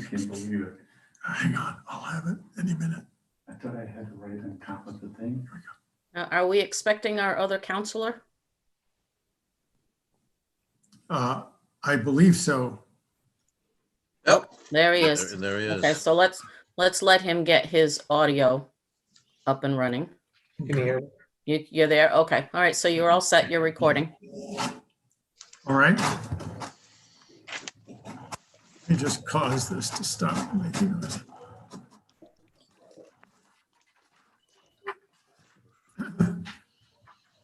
can't believe it. Hang on, I'll have it any minute. I thought I had to write on top of the thing. Are we expecting our other counselor? I believe so. Yep. There he is. There he is. Okay, so let's let him get his audio up and running. Can you hear me? You're there? Okay. All right. So you're all set. You're recording. All right. Let me just cause this to stop making noise.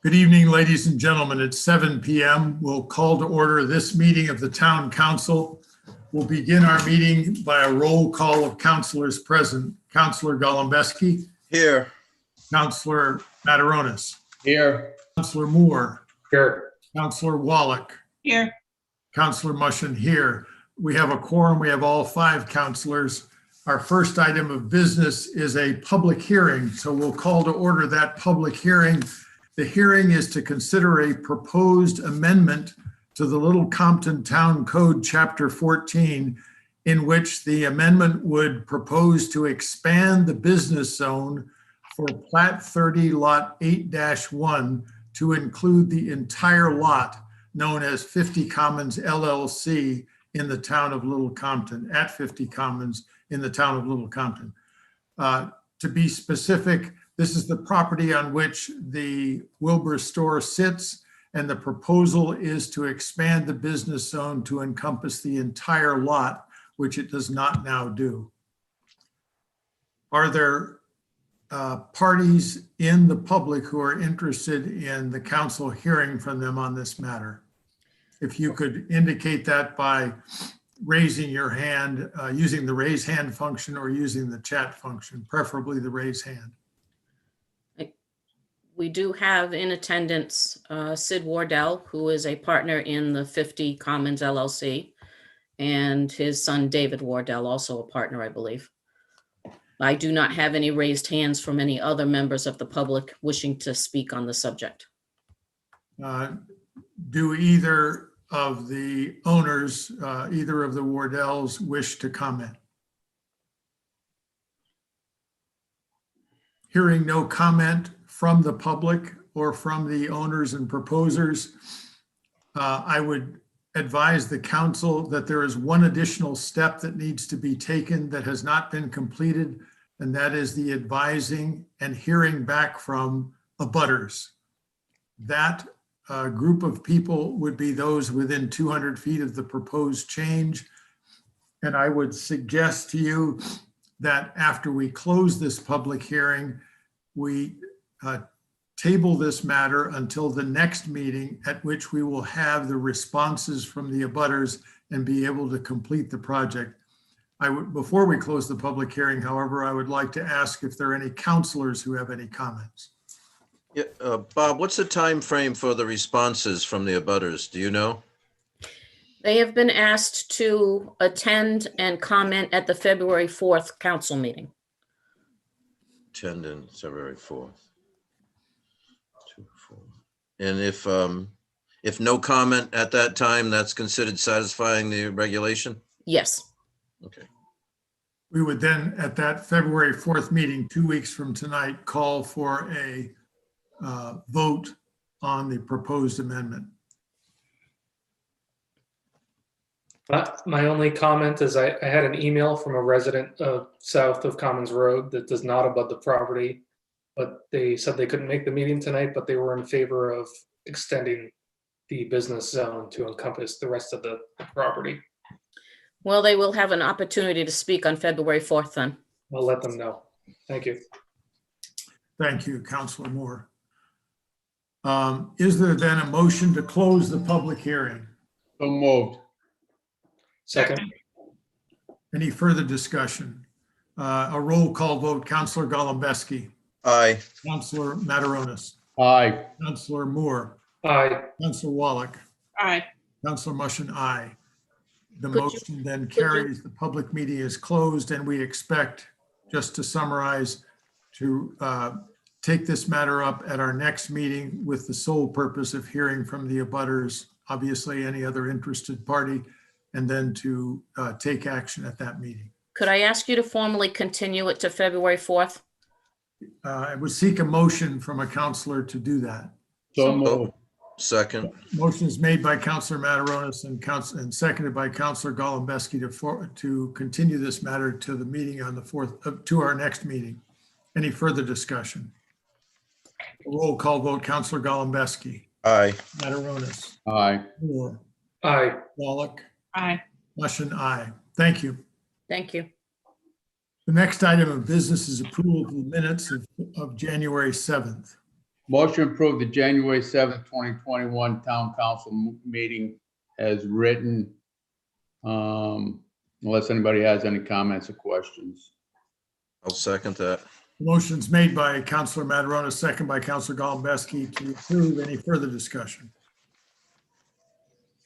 Good evening, ladies and gentlemen. It's 7 p.m. We'll call to order this meeting of the Town Council. We'll begin our meeting by a roll call of councilors present. Councilor Golembeski. Here. Councilor Mataronis. Here. Councilor Moore. Here. Councilor Wallach. Here. Councilor Mushin here. We have a quorum. We have all 5 councilors. Our first item of business is a public hearing. So we'll call to order that public hearing. The hearing is to consider a proposed amendment to the Little Compton Town Code, Chapter 14, in which the amendment would propose to expand the business zone for Plat 30 Lot 8-1 to include the entire lot known as 50 Commons LLC in the town of Little Compton, at 50 Commons in the town of Little Compton. To be specific, this is the property on which the Wilbur store sits, and the proposal is to expand the business zone to encompass the entire lot, which it does not now do. Are there parties in the public who are interested in the council hearing from them on this matter? If you could indicate that by raising your hand, using the raise hand function or using the chat function, preferably the raise hand. We do have in attendance Sid Wardell, who is a partner in the 50 Commons LLC, and his son David Wardell, also a partner, I believe. I do not have any raised hands from any other members of the public wishing to speak on the subject. Do either of the owners, either of the Wardells, wish to comment? Hearing no comment from the public or from the owners and proposers, I would advise the council that there is one additional step that needs to be taken that has not been completed, and that is the advising and hearing back from abutters. That group of people would be those within 200 feet of the proposed change. And I would suggest to you that after we close this public hearing, we table this matter until the next meeting, at which we will have the responses from the abutters and be able to complete the project. Before we close the public hearing, however, I would like to ask if there are any counselors who have any comments. Yeah, Bob, what's the time frame for the responses from the abutters? Do you know? They have been asked to attend and comment at the February 4th council meeting. Attend in February 4th. 2, 4. And if no comment at that time, that's considered satisfying the regulation? Yes. Okay. We would then, at that February 4th meeting, 2 weeks from tonight, call for a vote on the proposed amendment. My only comment is I had an email from a resident south of Commons Road that does not abut the property, but they said they couldn't make the meeting tonight, but they were in favor of extending the business zone to encompass the rest of the property. Well, they will have an opportunity to speak on February 4th then. I'll let them know. Thank you. Thank you, Councilor Moore. Is there then a motion to close the public hearing? So moved. Second. Any further discussion? A roll call vote. Councilor Golembeski. Aye. Councilor Mataronis. Aye. Councilor Moore. Aye. Councilor Wallach. Aye. Councilor Mushin, aye. The Could you- motion then carries. The public meeting is closed, and we expect, just to summarize, to take this matter up at our next meeting with the sole purpose of hearing from the abutters, obviously any other interested party, and then to take action at that meeting. Could I ask you to formally continue it to February 4th? I would seek a motion from a counselor to do that. So moved. Second, Motion is made by Counselor Mataronis and seconded by Counselor Golembeski to continue this matter to the meeting on the 4th, to our next meeting. Any further discussion? Roll call vote, Counselor Golembeski, aye. Mataronis, Aye. Moore, Aye. Wallach, Aye. Mushin, aye. Thank you. Thank you. The next item of business is approval of the minutes of January 7th. Motion to approve the January 7th, 2021 Town Council meeting as written. Unless anybody has any comments or questions. I'll second that. Motion's made by Counselor Mataronis, second by Counselor Golembeski to approve. Any further discussion?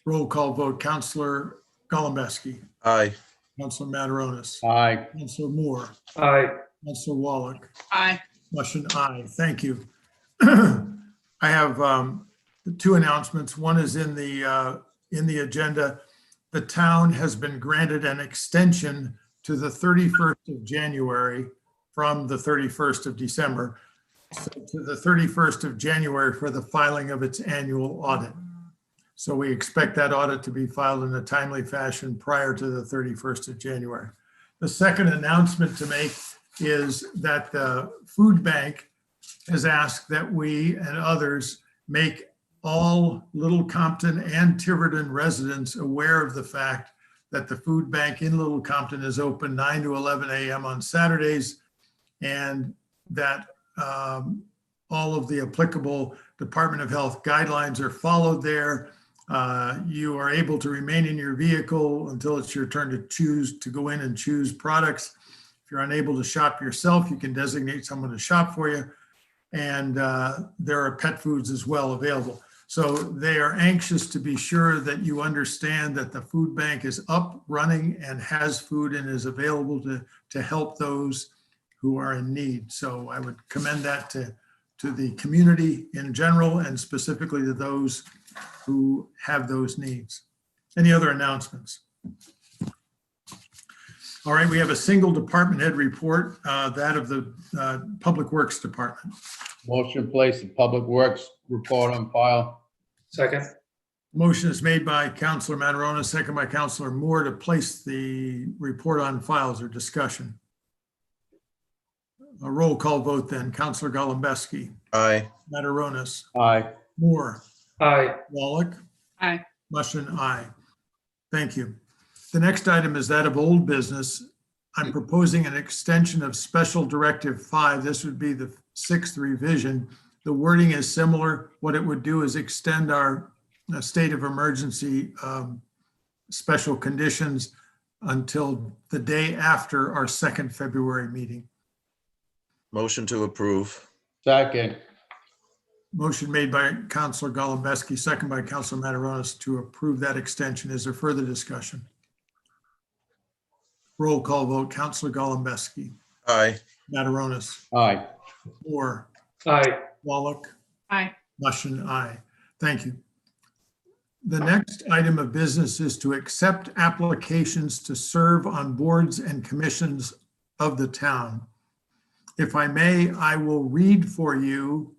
Roll call vote, Counselor Golembeski, Aye. Counselor Mataronis, Aye. Counselor Moore, Aye. Counselor Wallach, Aye. Mushin, aye. Thank you. I have two announcements. One is in the agenda. The town has been granted an extension to the 31st of January from the 31st of December, so to the 31st of January for the filing of its annual audit. So we expect that audit to be filed in a timely fashion prior to the 31st of January. The second announcement to make is that the food bank has asked that we and others make all Little Compton and Tiverton residents aware of the fact that the food bank in Little Compton is open 9 to 11 a.m. on Saturdays, and that all of the applicable Department of Health guidelines are followed there. You are able to remain in your vehicle until it's your turn to choose to go in and choose products. If you're unable to shop yourself, you can designate someone to shop for you. And there are pet foods as well available. So they are anxious to be sure that you understand that the food bank is up, running, and has food and is available to help those who are in need. So I would commend that to the community in general and specifically to those who have those needs. Any other announcements? All right, we have a single department head report, that of the Public Works Department. Motion to place the Public Works report on file. Second. Motion is made by Counselor Mataronis, second by Counselor Moore to place the report on files or discussion. A roll call vote then. Counselor Golembeski, Aye. Mataronis, Aye. Moore, Aye. Wallach, Aye. Mushin, aye. Thank you. The next item is that of old business. I'm proposing an extension of Special Directive 5. This would be the 6th revision. The wording is similar. What it would do is extend our state of emergency special conditions until the day after our second February meeting. Motion to approve. Second. Motion made by Counselor Golembeski, second by Counselor Mataronis to approve that extension. Is there further discussion? Roll call vote. Counselor Golembeski, Aye. Mataronis, Aye. Moore, Aye. Wallach, Aye. Mushin, aye. Thank you. The next item of business is to accept applications to serve on boards and commissions of the town. If I may, I will read for you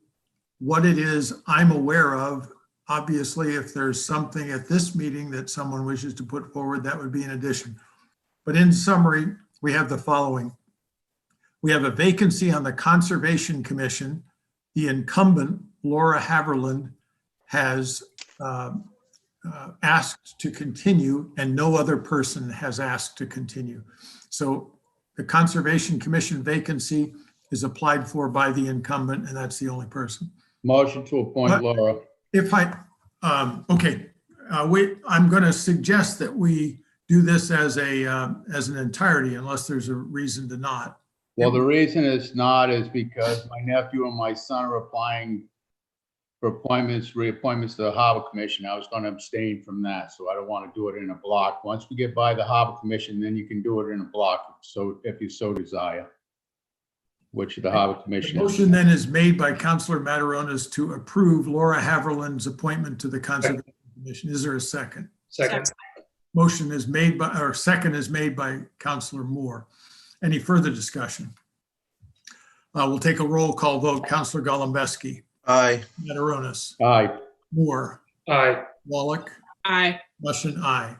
what it is I'm aware of. Obviously, if there's something at this meeting that someone wishes to put forward, that would be an addition. But in summary, we have the following. We have a vacancy on the Conservation Commission. The incumbent, Laura Haverland, has asked to continue, and no other person has asked to continue. So the Conservation Commission vacancy is applied for by the incumbent, and that's the only person. Motion to appoint Laura. If I, I'm going to suggest that we do this as an entirety unless there's a reason to not. Well, the reason it's not is because my nephew and my son are applying for reappointments to the Harbor Commission. I was going to abstain from that, so I don't want to do it in a block. Once we get by the Harbor Commission, then you can do it in a block, so if you so desire, which the Harbor Commission The is. motion then is made by Counselor Mataronis to approve Laura Haverland's appointment to the Conservation Commission. Is there a second? Second. Motion is made by, or second is made by Counselor Moore. Any further discussion? We'll take a roll call vote. Counselor Golembeski, Aye. Mataronis, Aye. Moore, Aye. Wallach, Aye. Mushin, aye.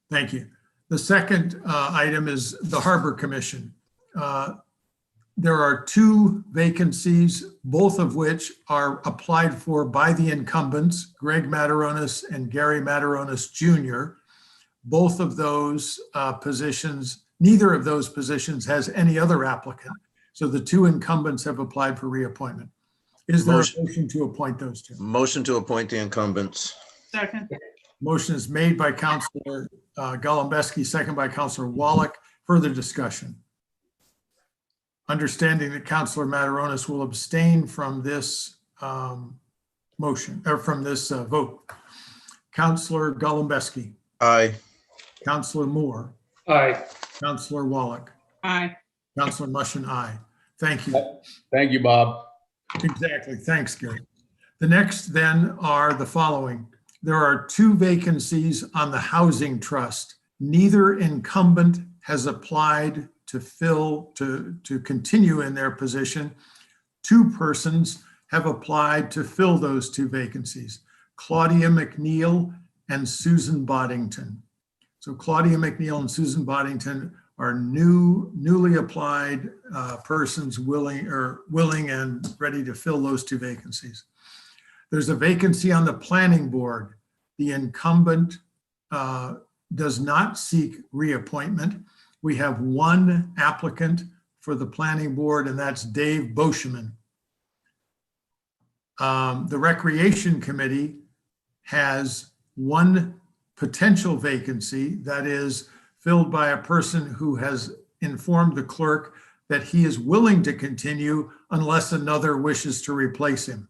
Thank you. The second item is the Harbor Commission. There are 2 vacancies, both of which are applied for by the incumbents, Greg Mataronis and Gary Mataronis Jr. Both of those positions, neither of those positions has any other applicant. So the 2 incumbents have applied for reappointment. Is there a motion to appoint those 2? Motion to appoint the incumbents. Second. Motion is made by Counselor Golembeski, second by Counselor Wallach. Further discussion? Understanding that Counselor Mataronis will abstain from this motion, or from this vote. Counselor Golembeski, Aye. Counselor Moore, Aye. Counselor Wallach, Aye. Counselor Mushin, aye. Thank you. Thank you, Bob. Exactly. Thanks, Gary. The next then are the following. There are 2 vacancies on the Housing Trust. Neither incumbent has applied to continue in their position. 2 persons have applied to fill those 2 vacancies, Claudia McNeil and Susan Boddington. So Claudia McNeil and Susan Boddington are newly applied persons willing and ready to fill those 2 vacancies. There's a vacancy on the Planning Board. The incumbent does not seek reappointment. We have 1 applicant for the Planning Board, and that's Dave Boschman. The Recreation Committee has 1 potential vacancy that is filled by a person who has informed the clerk that he is willing to continue unless another wishes to replace him.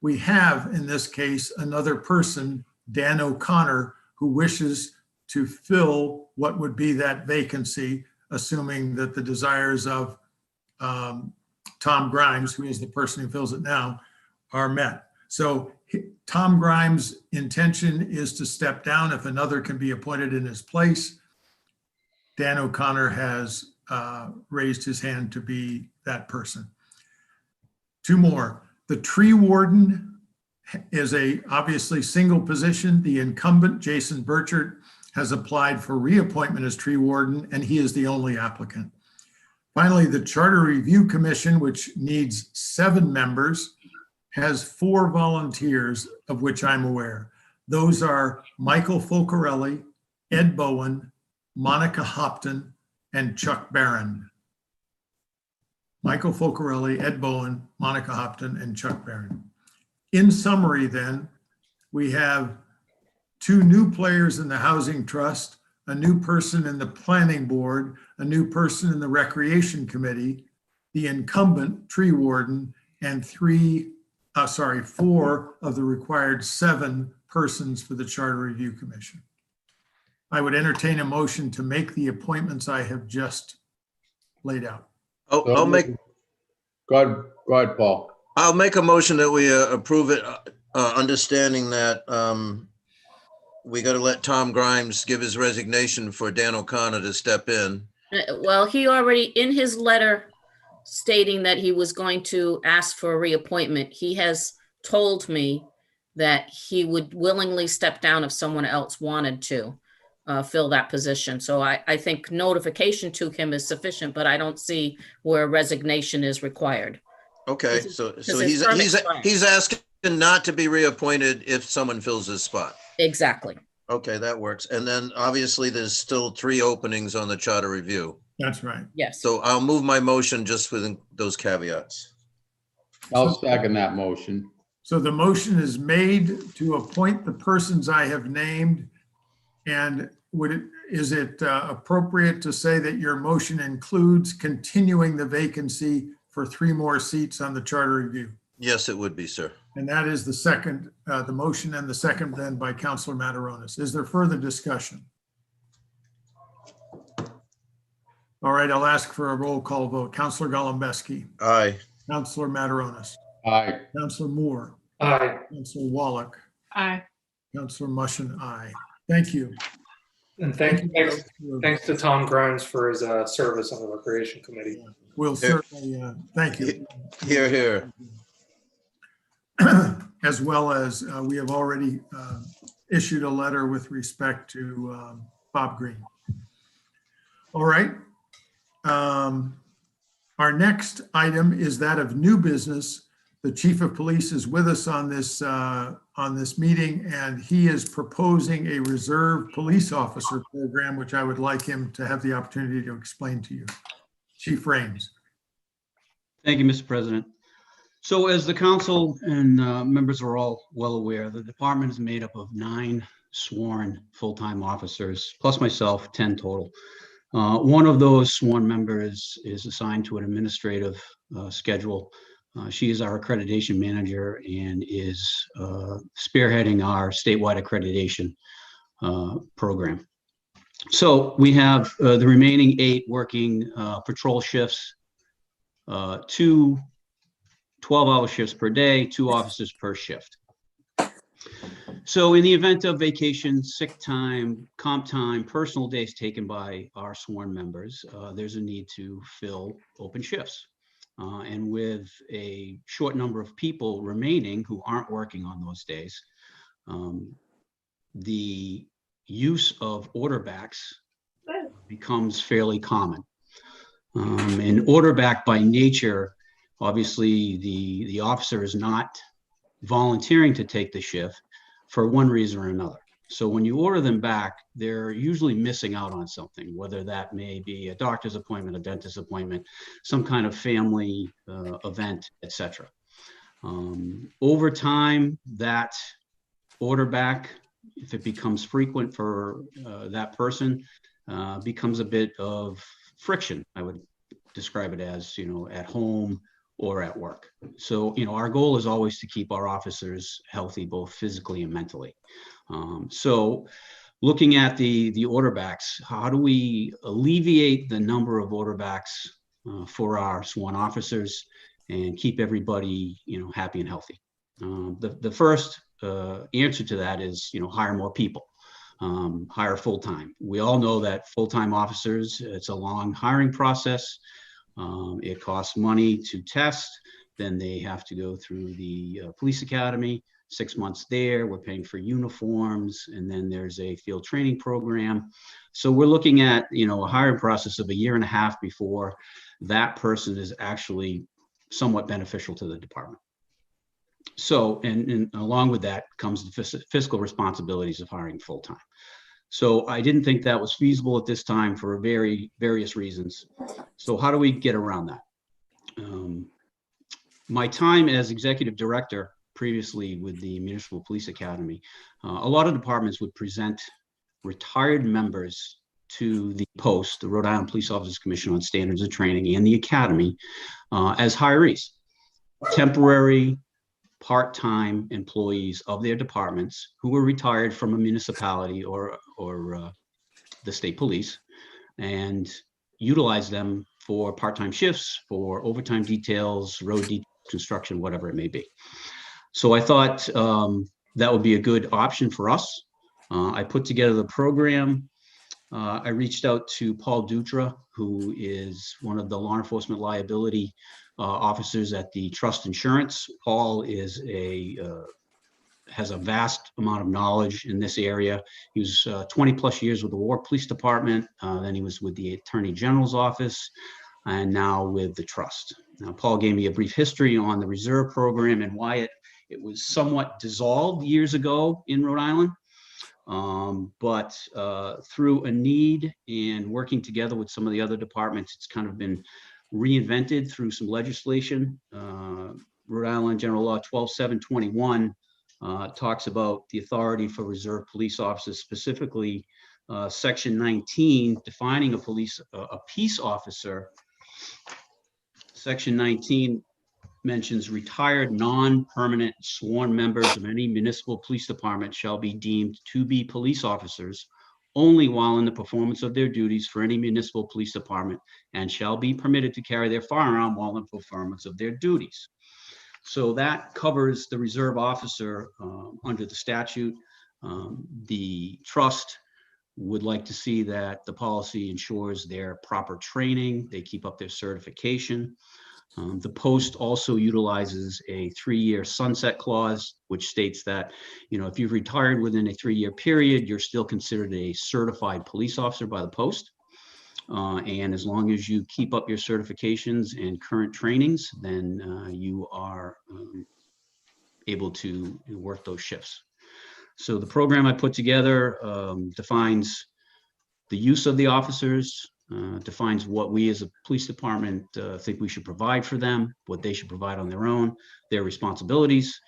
We have, in this case, another person, Dan O'Connor, who wishes to fill what would be that vacancy, assuming that the desires of Tom Grimes, who is the person who fills it now, are met. So Tom Grimes' intention is to step down if another can be appointed in his place. Dan O'Connor has raised his hand to be that person. 2 more. The tree warden is a obviously single position. The incumbent, Jason Burchard, has applied for reappointment as tree warden, and he is the only applicant. Finally, the Charter Review Commission, which needs 7 members, has 4 volunteers of which I'm aware. Those are Michael Folcarelli, Ed Bowen, Monica Hopton, and Chuck Barron. Michael Folcarelli, Ed Bowen, Monica Hopton, and Chuck Barron. In summary then, we have 2 new players in the Housing Trust, a new person in the Planning Board, a new person in the Recreation Committee, the incumbent tree warden, and 4 of the required 7 persons for the Charter Review Commission. I would entertain a motion to make the appointments I have just laid out. I'll make Go ahead, Paul. I'll make a motion that we approve it, understanding that we got to let Tom Grimes give his resignation for Dan O'Connor to step in. Well, he already, in his letter stating that he was going to ask for a reappointment, he has told me that he would willingly step down if someone else wanted to fill that position. So I think notification to him is sufficient, but I don't see where resignation is required. Okay, This is- so this is he's asking not to be reappointed if someone fills his spot. Exactly. Okay, that works. And then obviously there's still 3 openings on the Charter Review. That's right. Yes. So I'll move my motion just with those caveats. I'll second that motion. So the motion is made to appoint the persons I have named. And is it appropriate to say that your motion includes continuing the vacancy for 3 more seats on the Charter Review? Yes, it would be, sir. And that is the second, the motion and the second then by Councilor Mataronis. Is there further discussion? All right, I'll ask for a roll call vote. Councilor Golembeski, Aye. Councilor Mataronis, Aye. Councilor Moore, Aye. Councilor Wallach, Aye. Councilor Mushin, aye. Thank you. And Thank you. thanks to Tom Grimes for his service on the Recreation Committee. We'll certainly, thank you. Here, here. As well as we have already issued a letter with respect to Bob Green. All right. Our next item is that of new business. The chief of police is with us on this meeting, and he is proposing a reserve police officer program, which I would like him to have the opportunity to explain to you. Chief Raines. Thank you, Mr. President. So as the council and members are all well aware, the department is made up of 9 sworn full-time officers, plus myself, 10 total. One of those sworn members is assigned to an administrative schedule. She is our accreditation manager and is spearheading our statewide accreditation program. So we have the remaining 8 working patrol shifts, 2 12-hour shifts per day, 2 officers per shift. So in the event of vacation, sick time, comp time, personal days taken by our sworn members, there's a need to fill open shifts. And with a short number of people remaining who aren't working on those days, the use of order backs becomes fairly common. And order back by nature, obviously the officer is not volunteering to take the shift for one reason or another. So when you order them back, they're usually missing out on something, whether that may be a doctor's appointment, a dentist appointment, some kind of family event, etc. Over time, that order back, if it becomes frequent for that person, becomes a bit of friction. I would describe it as, at home or at work. So, our goal is always to keep our officers healthy, both physically and mentally. So looking at the order backs, how do we alleviate the number of order backs for our sworn officers and keep everybody, happy and healthy? The first answer to that is, hire more people, hire full-time. We all know that full-time officers, it's a long hiring process. It costs money to test. Then they have to go through the police academy, 6 months there. We're paying for uniforms, and then there's a field training program. So we're looking at, a hiring process of 1.5 years before that person is actually somewhat beneficial to the department. So, and along with that comes the fiscal responsibilities of hiring full-time. So I didn't think that was feasible at this time for various reasons. So how do we get around that? My time as executive director previously with the Municipal Police Academy, a lot of departments would present retired members to the post, the Rhode Island Police Officers Commission on Standards and Training, and the Academy as hirees, temporary part-time employees of their departments who were retired from a municipality or the state police, and utilize them for part-time shifts, for overtime details, road construction, whatever it may be. So I thought that would be a good option for us. I put together the program. I reached out to Paul Dutra, who is one of the law enforcement liability officers at the Trust Insurance. Paul is has a vast amount of knowledge in this area. He was 20 plus years with the Warwick Police Department. Then he was with the Attorney General's office, and now with the Trust. Now, Paul gave me a brief history on the reserve program and why it was somewhat dissolved years ago in Rhode Island. But through a need and working together with some of the other departments, it's kind of been reinvented through some legislation. Rhode Island General Law 12721 talks about the authority for reserve police officers, specifically Section 19 defining a peace officer. Section 19 mentions retired non-permanent sworn members of any municipal police department shall be deemed to be police officers only while in the performance of their duties for any municipal police department, and shall be permitted to carry their firearm while in performance of their duties. So that covers the reserve officer under the statute. The Trust would like to see that the policy ensures their proper training, they keep up their certification. The post also utilizes a 3-year sunset clause, which states that, if you've retired within a 3-year period, you're still considered a certified police officer by the post. And as long as you keep up your certifications and current trainings, then you are able to work those shifts. So the program I put together defines the use of the officers, defines what we as a police department think we should provide for them, what they should provide on their own, their responsibilities,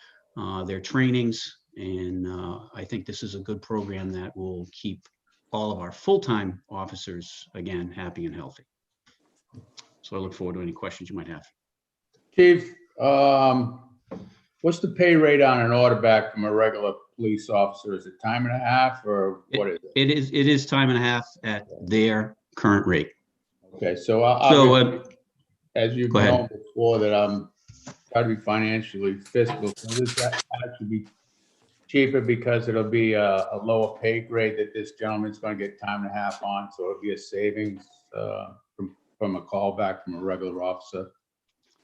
their trainings. And I think this is a good program that will keep all of our full-time officers, again, happy and healthy. So I look forward to any questions you might have. Chief, what's the pay rate on an order back from a regular police officer? Is it time and a half or what is it? It is time and a half at their current rate. Okay, so So as you've go ahead. known before, that I'm trying to be financially fiscal, so this actually be cheaper because it'll be a lower pay grade that this gentleman's going to get time and a half on, so it'll be a savings from a callback from a regular officer.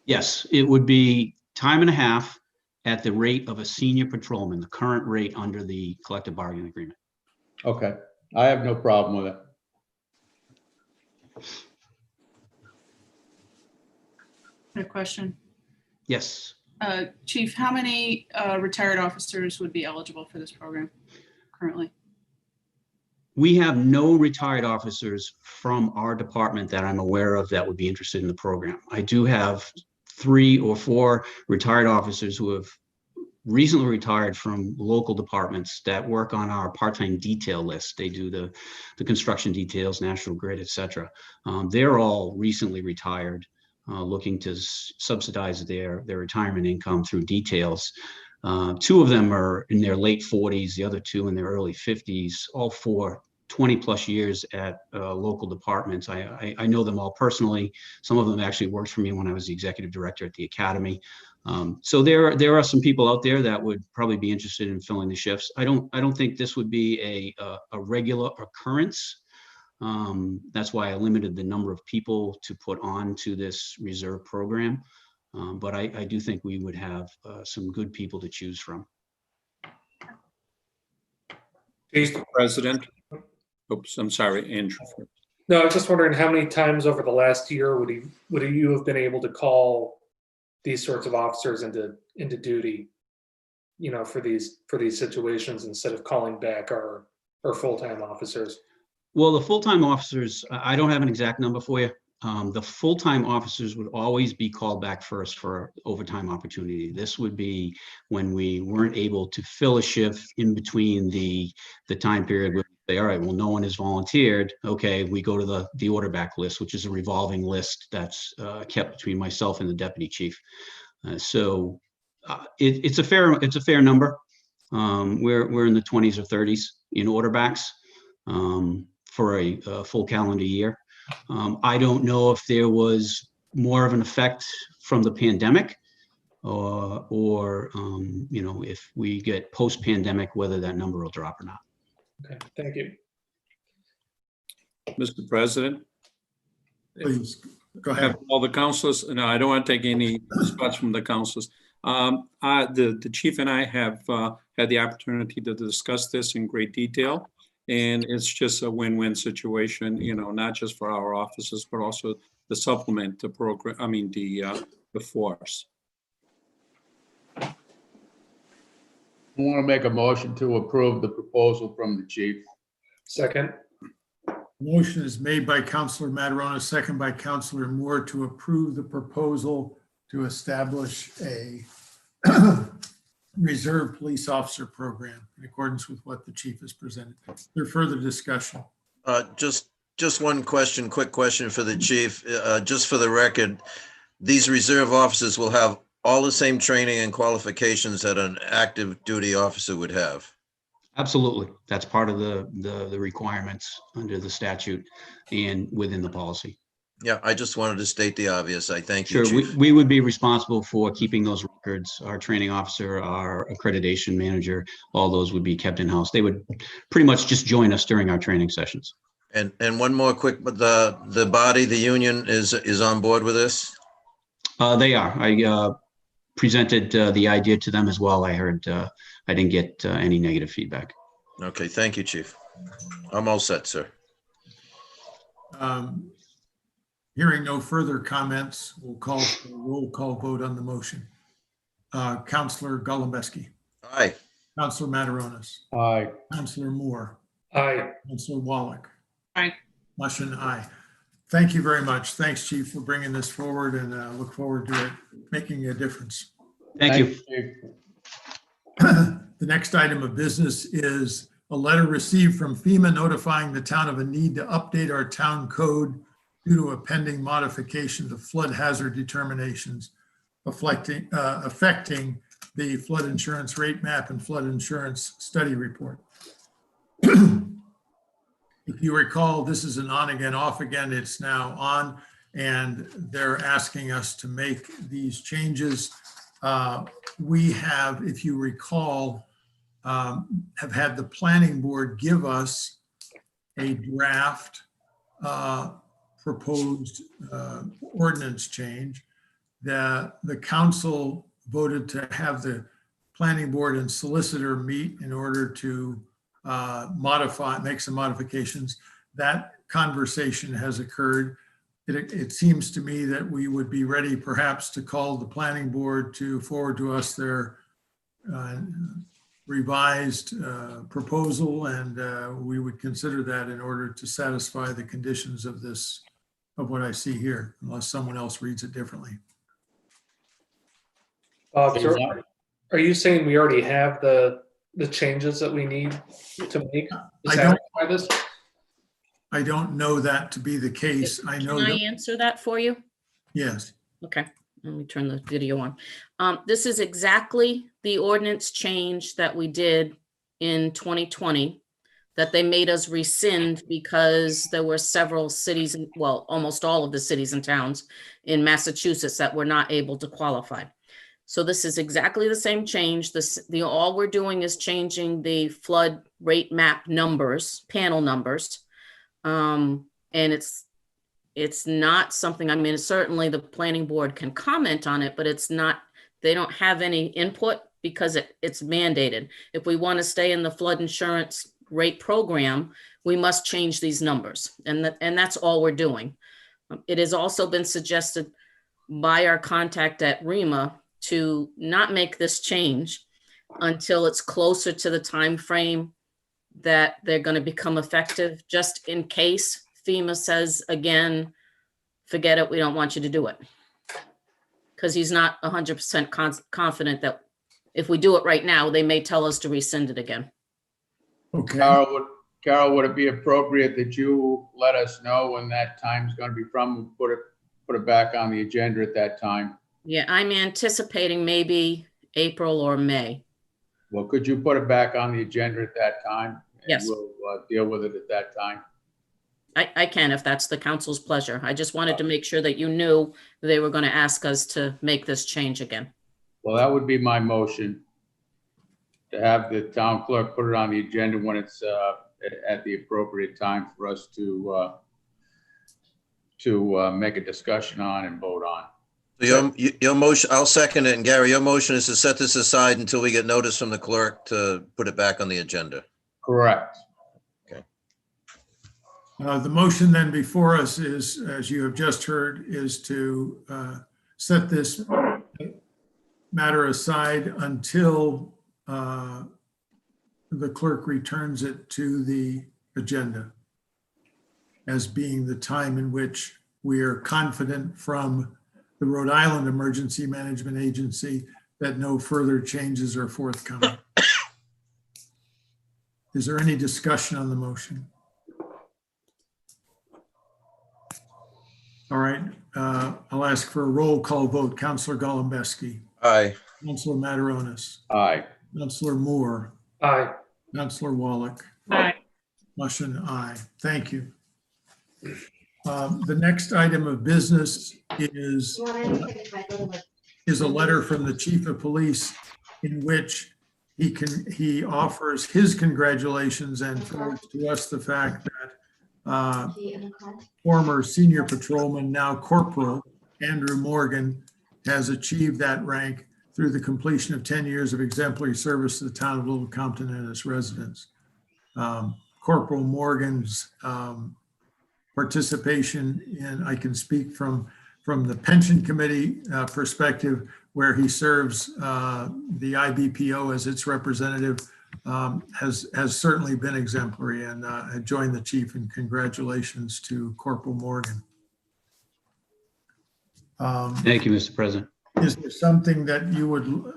Yes, it would be time and a half at the rate of a senior patrolman, the current rate under the collective bargaining agreement. Okay, I have no problem with it. A question. Yes, Chief, how many retired officers would be eligible for this program currently? we have no retired officers from our department that I'm aware of that would be interested in the program. I do have 3 or 4 retired officers who have recently retired from local departments that work on our part-time detail list. They do the construction details, National Grid, et cetera. They're all recently retired, looking to subsidize their retirement income through details. 2 of them are in their late 40s, the other 2 in their early 50s, all 4 20+ years at local departments. I know them all personally. Some of them actually worked for me when I was the executive director at the academy. So there are some people out there that would probably be interested in filling the shifts. I don't think this would be a regular occurrence. That's why I limited the number of people to put on to this reserve program. But I do think we would have some good people to choose from. Mr. President. Oops, I'm sorry, Andrew. No, I was just wondering how many times over the last year would you have been able to call these sorts of officers into duty, for these situations instead of calling back our full-time officers? Well, the full-time officers, I don't have an exact number for you. The full-time officers would always be called back first for overtime opportunity. This would be when we weren't able to fill a shift in between the time period where we say, all right, well, no one has volunteered. Okay, we go to the order back list, which is a revolving list that's kept between myself and the deputy chief. So it's a fair number. We're in the 20s or 30s in order backs for a full calendar year. I don't know if there was more of an effect from the pandemic or if we get post-pandemic, whether that number will drop or not. Okay, thank you. Mr. President. Please, go I have ahead. all the councilors. No, I don't want to take any spots from the councilors. The chief and I have had the opportunity to discuss this in great detail. And it's just a win-win situation, not just for our officers, but also to supplement the program, the force. I want to make a motion to approve the proposal from the chief. Second. Motion is made by Councilor Matarona, second by Councilor Moore to approve the proposal to establish a reserve police officer program in accordance with what the chief has presented. Is there further discussion? Just one question, quick question for the chief. Just for the record, these reserve officers will have all the same training and qualifications that an active duty officer would have. Absolutely. That's part of the requirements under the statute and within the policy. Yeah, I just wanted to state the obvious. I thank you, Sure, Chief. we would be responsible for keeping those records. Our training officer, our accreditation manager, all those would be kept in-house. They would pretty much just join us during our training sessions. And one more quick, but the body, the union is on board with this? They are. I presented the idea to them as well. I heard, I didn't get any negative feedback. Okay, thank you, Chief. I'm all set, sir. Hearing no further comments, we'll call for a roll call vote on the motion. Counselor Golembeski, Aye. Counselor Mataronis, Aye. Counselor Moore, Aye. Counselor Wallach. Aye. Mushin, aye. Thank you very much. Thanks, Chief, for bringing this forward, and look forward to it making a difference. Thank you. Chief. The next item of business is a letter received from FEMA notifying the town of a need to update our town code due to a pending modification to flood hazard determinations affecting the flood insurance rate map and flood insurance study report. If you recall, this is an on again, off again. It's now on, and they're asking us to make these changes. We have, if you recall, have had the planning board give us a draft proposed ordinance change. The council voted to have the planning board and solicitor meet in order to make some modifications. That conversation has occurred. It seems to me that we would be ready perhaps to call the planning board to forward to us their revised proposal, and we would consider that in order to satisfy the conditions of this, of what I see here, unless someone else reads it differently. Bob, so are you saying we already have the changes that we need to make to satisfy this? I don't know that to be the case. I know Can I that, answer that for you? yes. Okay, let me turn the video on. This is exactly the ordinance change that we did in 2020 that they made us rescind because there were several cities, well, almost all of the cities and towns in Massachusetts that were not able to qualify. So this is exactly the same change. All we're doing is changing the flood rate map numbers, panel numbers. And it's not something, I mean, certainly the planning board can comment on it, but it's not, they don't have any input because it's mandated. If we want to stay in the flood insurance rate program, we must change these numbers. And that's all we're doing. It has also been suggested by our contact at REMA to not make this change until it's closer to the time frame that they're going to become effective, just in case FEMA says again, forget it, we don't want you to do it. Because he's not 100% confident that if we do it right now, they may tell us to rescind it again. Okay. Carol, would it be appropriate that you let us know when that time's going to be from? Put it back on the agenda at that time. Yeah, I'm anticipating maybe April or May. Well, could you put it back on the agenda at that time? Yes. And we'll deal with it at that time. I can, if that's the council's pleasure. I just wanted to make sure that you knew they were going to ask us to make this change again. Well, that would be my motion, to have the town clerk put it on the agenda when it's at the appropriate time for us to make a discussion on and vote on. Your motion, I'll second it. And Gary, your motion is to set this aside until we get notice from the clerk to put it back on the agenda. Correct. The motion then before us is, as you have just heard, is to set this matter aside until the clerk returns it to the agenda as being the time in which we are confident from the Rhode Island Emergency Management Agency that no further changes are forthcoming. Is there any discussion on the motion? All right, I'll ask for a roll call vote. Councillor Golembeski. Aye. Councillor Mataronis. Aye. Councillor Moore. Aye. Councillor Wallach. Aye. Mushin, aye. Thank you. The next item of business is a letter from the chief of police in which he offers his congratulations and forwards to us the fact that former senior patrolman, now corporal, Andrew Morgan, has achieved that rank through the completion of 10 years of exemplary service to the town of Little Compton and its residents. Corporal Morgan's participation in, I can speak from the pension committee perspective, where he serves the IBPO as its representative, has certainly been exemplary, and I join the chief in congratulations to Corporal Morgan. Thank you, Mr. President. Is there something that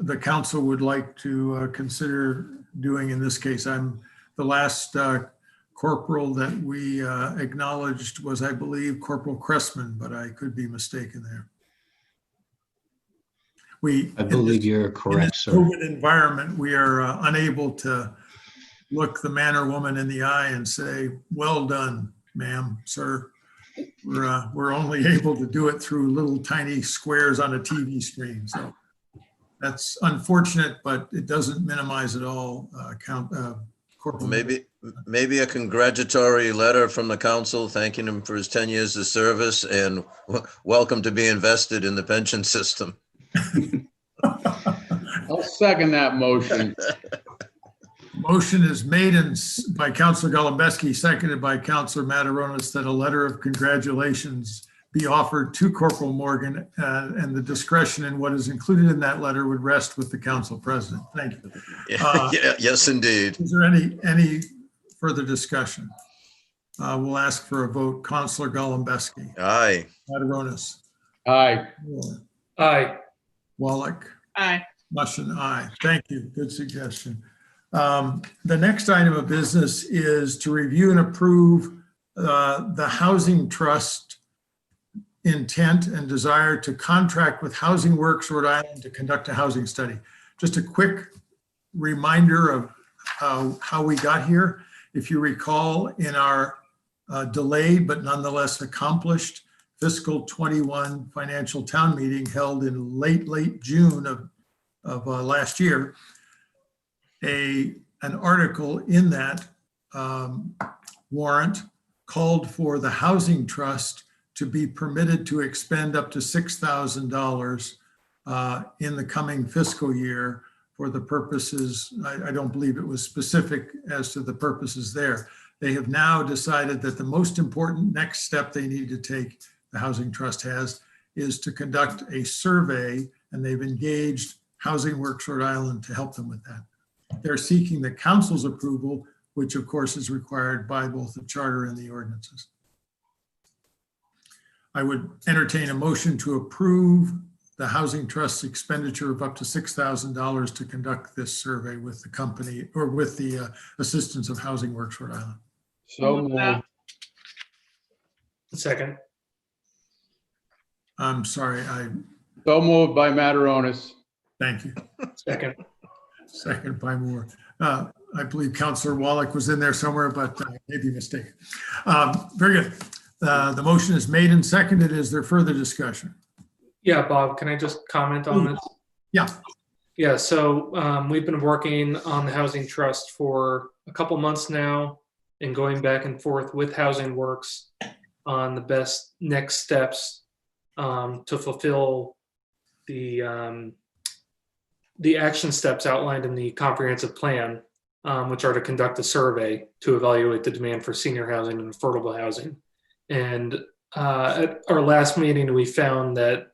the council would like to consider doing in this case? I'm the last corporal that we acknowledged was, I believe, Corporal Cressman, but I could be mistaken there. I believe you're In correct, this sir. COVID environment, we are unable to look the man or woman in the eye and say, "Well done, ma'am, sir." We're only able to do it through little tiny squares on a TV screen. So that's unfortunate, but it doesn't minimize at all Corporal. Maybe a congratulatory letter from the council thanking him for his 10 years of service and welcome to be invested in the pension system. I'll second that motion. Motion is made by Councilor Golembeski, seconded by Councilor Mataronis, that a letter of congratulations be offered to Corporal Morgan, and the discretion in what is included in that letter would rest with the council president. Thank you. Yeah, yes, indeed. Is there any further discussion? We'll ask for a vote. Councilor Golembeski. Aye. Mataronis. Aye. Moore. Aye. Wallach. Aye. Mushin, aye. Thank you. Good suggestion. The next item of business is to review and approve the Housing Trust intent and desire to contract with Housing Works Rhode Island to conduct a housing study. Just a quick reminder of how we got here. If you recall, in our delayed but nonetheless accomplished fiscal 21 financial town meeting held in late June of last year, an article in that warrant called for the Housing Trust to be permitted to expend up to $6,000 in the coming fiscal year for the purposes. I don't believe it was specific as to the purposes there. They have now decided that the most important next step they need to take, the Housing Trust has, is to conduct a survey, and they've engaged Housing Works Rhode Island to help them with that. They're seeking the council's approval, which of course is required by both the charter and the ordinances. I would entertain a motion to approve the Housing Trust's expenditure of up to $6,000 to conduct this survey with the company, or with the assistance of Housing Works Rhode Island. So moved. Second. I'm sorry, So moved by Mataronis. thank you. Second. Second by Moore. I believe Councilor Wallach was in there somewhere, but maybe mistaken. Very good. The motion is made and seconded. Is there further discussion? Yeah, Bob, can I just comment on this? Yeah. Yeah, so we've been working on the Housing Trust for a couple months now and going back and forth with Housing Works on the best next steps to fulfill the action steps outlined in the comprehensive plan, which are to conduct a survey to evaluate the demand for senior housing and affordable housing. And at our last meeting, we found that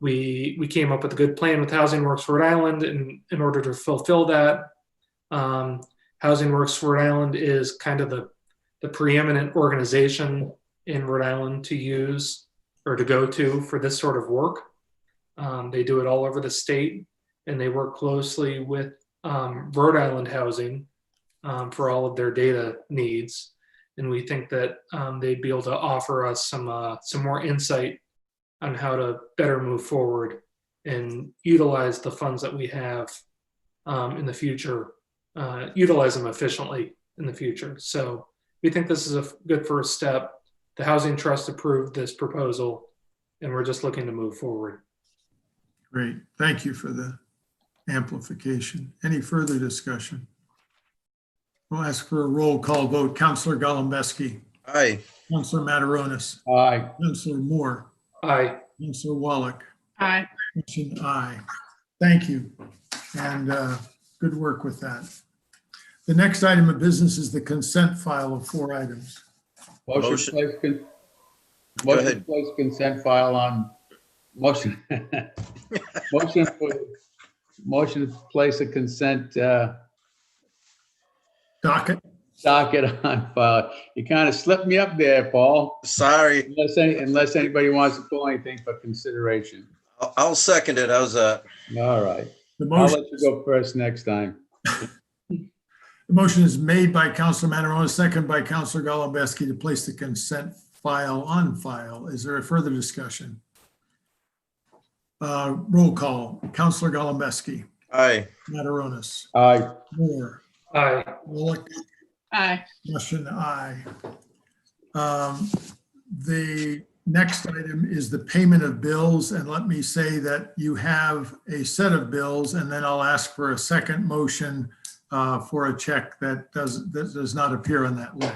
we came up with a good plan with Housing Works Rhode Island in order to fulfill that. Housing Works Rhode Island is kind of the preeminent organization in Rhode Island to use or to go to for this sort of work. They do it all over the state, and they work closely with Rhode Island Housing for all of their data needs. And we think that they'd be able to offer us some more insight on how to better move forward and utilize the funds that we have in the future, utilize them efficiently in the future. So we think this is a good first step. the Housing Trust approved this proposal, and we're just looking to move forward. Great. Thank you for the amplification. Any further discussion? We'll ask for a roll call vote. Counselor Golembeski, Aye. Counselor Mataronis, Aye. Counselor Moore, Aye. Counselor Wallach, Aye. motion aye. Thank you. And good work with that. The next item of business is the consent file of 4 items. Motion Motion. to place, Go motion to ahead. place consent file on, motion. Motion to place a consent Docket. docket on file. You kind of slipped me up there, Paul. Sorry. Unless anybody wants to pull anything for consideration. I'll second it. How's that? All right. The I'll motion, let you go first next time. the motion is made by Counselor Mataronis, second by Counselor Golembeski to place the consent file on file. Is there a further discussion? Roll call. Counselor Golembeski, Aye. Mataronis, Aye. Moore, Aye. Wallach, Aye. motion aye. The next item is the payment of bills, and let me say that you have a set of bills, and then I'll ask for a second motion for a check that does not appear on that list.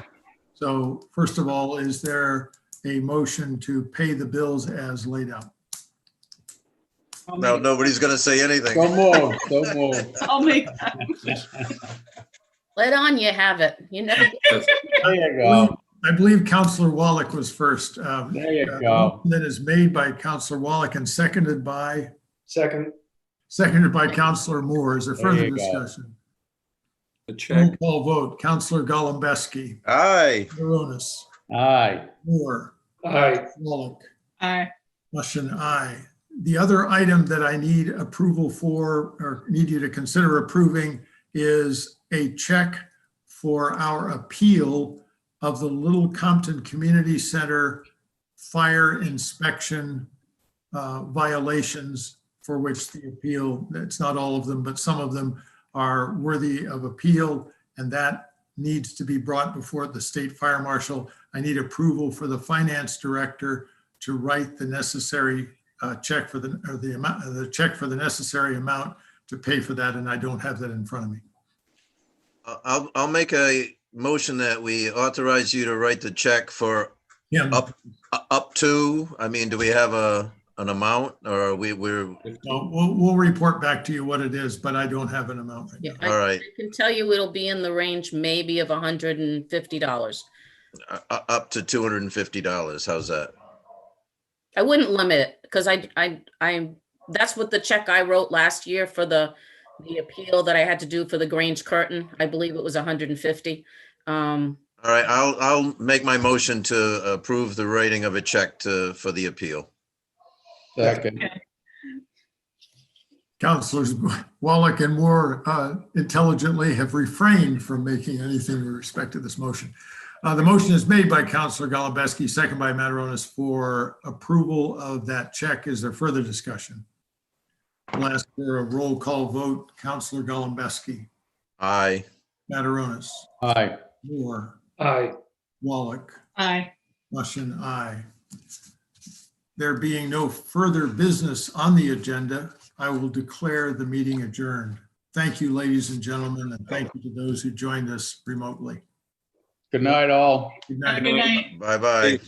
So first of all, is there a motion to pay the bills as laid out? No, nobody's going to say anything. So moved, so moved. I'll make that. Let on, you have it. You know. There you go. I believe Counselor Wallach was first. There you go. That is made by Counselor Wallach and seconded by Second. Counselor Moore. Is there There further you go. discussion? The Roll check. call vote. Counselor Golembeski, Aye. Mataronis, Aye. Moore, Aye. Wallach, Aye. motion aye. The other item that I need approval for, or need you to consider approving, is a check for our appeal of the Little Compton Community Center fire inspection violations, for which the appeal, it's not all of them, but some of them are worthy of appeal, and that needs to be brought before the state fire marshal. I need approval for the finance director to write the necessary check for the check for the necessary amount to pay for that, and I don't have that in front of me. I'll make a motion that we authorize you to write the check for Yeah, up to, I mean, do we have an amount, or are we're, we'll report back to you what it is, but I don't have an amount right Yeah, now. all right, I can tell you it'll be in the range maybe of $150. up to $250. How's that? I wouldn't limit it because that's what the check I wrote last year for the appeal that I had to do for the Grange curtain. I believe it was 150. All right, I'll make my motion to approve the writing of a check for the appeal. Second. Councilors Wallach and Moore intelligently have refrained from making anything with respect to this motion. The motion is made by Counselor Golembeski, second by Mataronis, for approval of that check. Is there further discussion? I'll ask for a roll call vote. Counselor Golembeski, Aye. Mataronis, Aye. Moore, Aye. Wallach, Aye. motion aye. There being no further business on the agenda, I will declare the meeting adjourned. Thank you, ladies and gentlemen, and thank you to those who joined us remotely. Good night, all. Good night. Good night. Bye-bye.